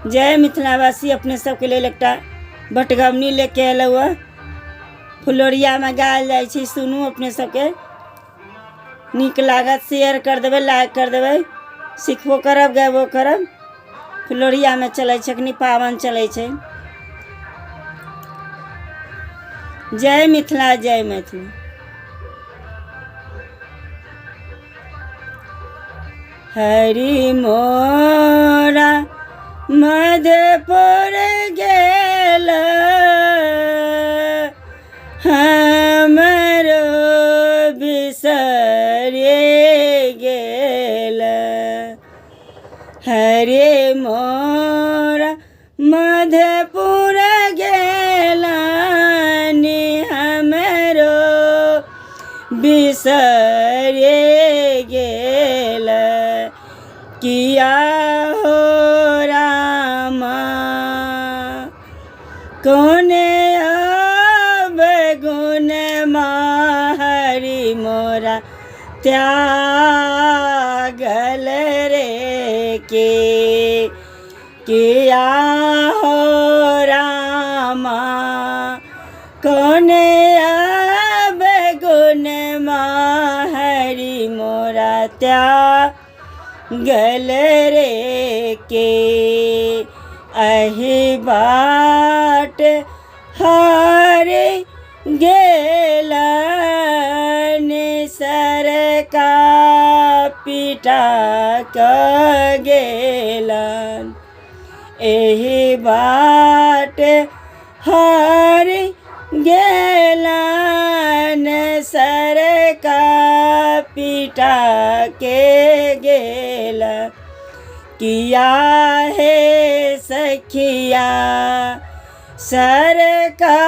जय मिथिलावासी अपने सबके लेल एकटा बटगबनी लेके अयलहुँ हँ। फुलोरिया में गायल जाइ छै, सुनू अपने सबके नीक लागत। शेयर कर देबै, लाइक कर देबै, सिखबो करब, गेबो करब। फुलोरिया में चलै छै, अखनी पावन चलै छै। जय मिथिला, जय मैथिली। हरि मोरा मधुपुर गेल, हमरो बिसरे गेल। हरि मोरा मधुपुर गेल, हमरो बिसरे गेल। किया हो रामा कौन अब गुण हरि मोरा त्यागल रे के। किया हो रामा कौन अब गुण हरि मोरा त्यागल रे के। अहि बाट हरि गेलन, सरका पिटा क गेलन। एहि बाट हरि गेलन, सरका पिटा के गेल। किया है सखिया सरका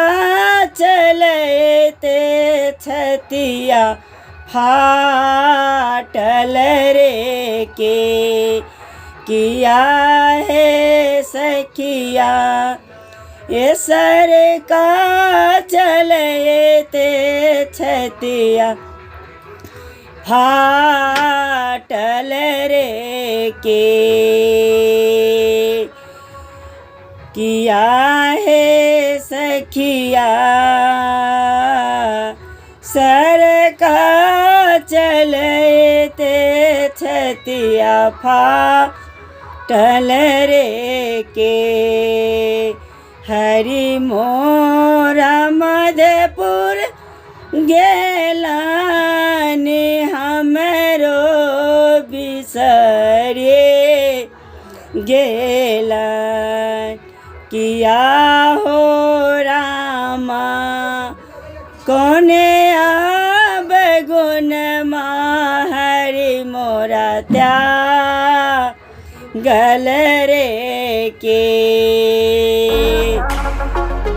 चलते छतिया फाटल रे के। किया है सखिया ये सरका चलते छतिया फाटल रे के। किया है सखिया सरका चलते छतिया फाटल रे के। हरि मोरा मधुपुर गेलन, हमरो बिसरे गेलन। किया हो रामा कौन अब गुण हरि मोरा त्यागल रे के।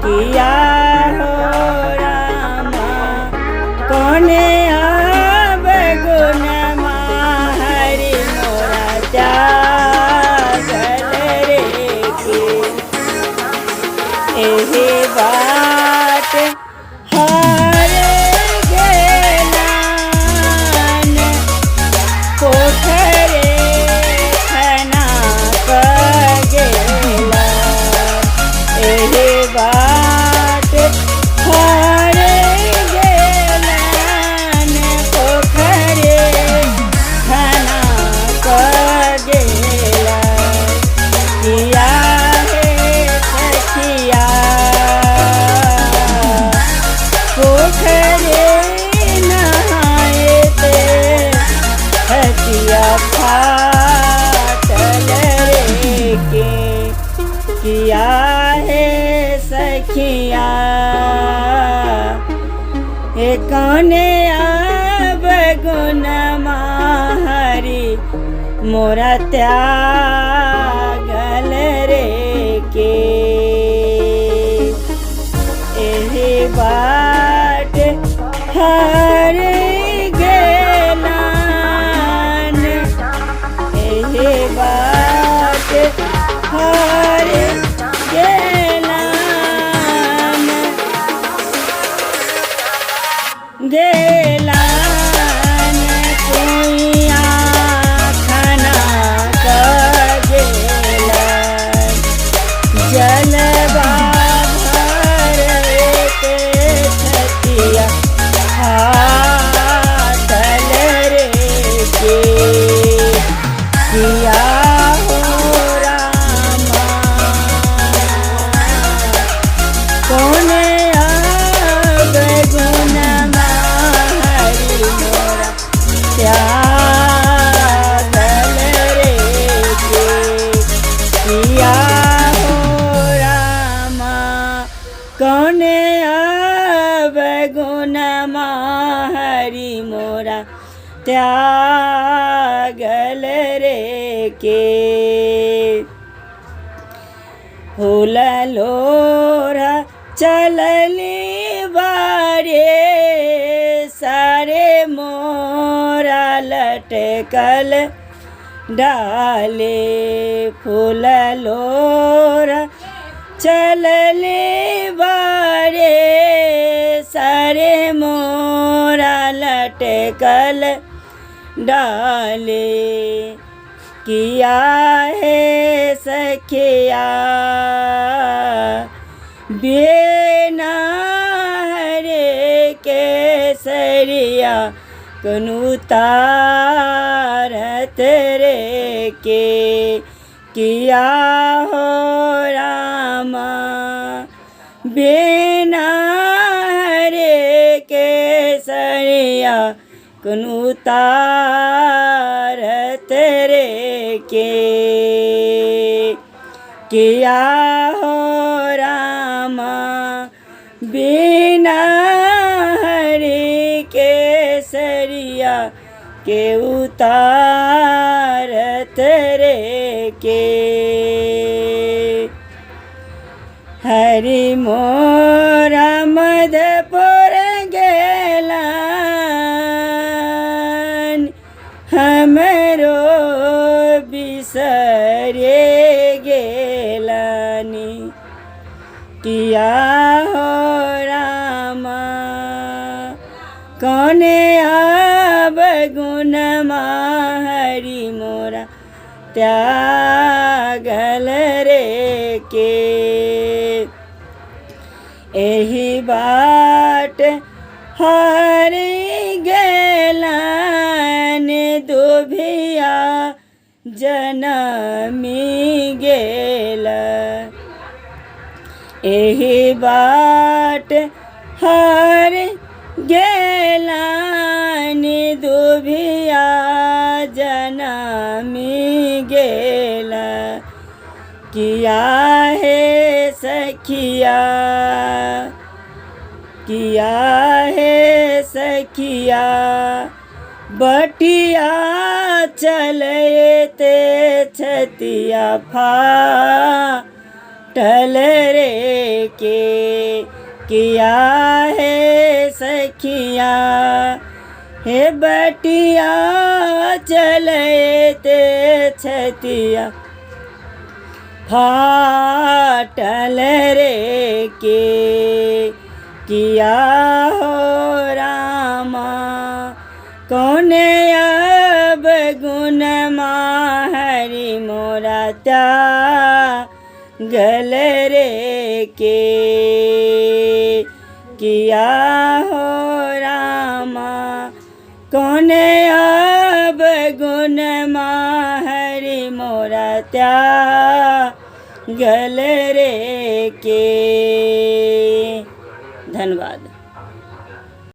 किया हो रामा कौन अब गुण हरि मोरा त्यागल रे के। एहि बाट हरि गेलन, पोखरे खना क गेलन। एहि बाट हरि गेलन, पोखरे खना क गेलन। किया है सखिया पोखरे नहाते छतिया फाटल रे के। किया है सखिया हे कौन अब गुण हरि मोरा त्यागल रे के। एहि बाट हरि गेलन, एहि बाट हरि गेलन। गेलन कुइया खना क त्यागल रे के फूल लोरा चलली बारे सारे मोरा लटकल डाले फूल लोरा चलले बारे सारे मोरा लटकल डाले किया है सखिया बिना हरे केसरिया कनु तारत रे के किया हो रामा बिना हरे केसरिया कनु तारत रे के किया हो रामा बिना हरे केसरिया के उतारत रे के हरि मोरा मधुपुर गेलन हमरो बिसरे गेलानी किया हो रामा कौने अब गुण हरि मोरा त्यागल रे के एही बाट हरि गेलन दुभिया जनमी गेला एही बाट हरि गेलन दुभिया जनमी गेला किया है सखिया किया है सखिया बटिया चले ते छतिया फाटल रे के किया है सखिया हे बटिया चले ते छतिया फाटल रे के किया हो रामा कौने अब गुण हरि मोरा त्यागल रे के किया हो रामा कौने अब गुण हरि मोरा त्यागल रे के। धन्यवाद।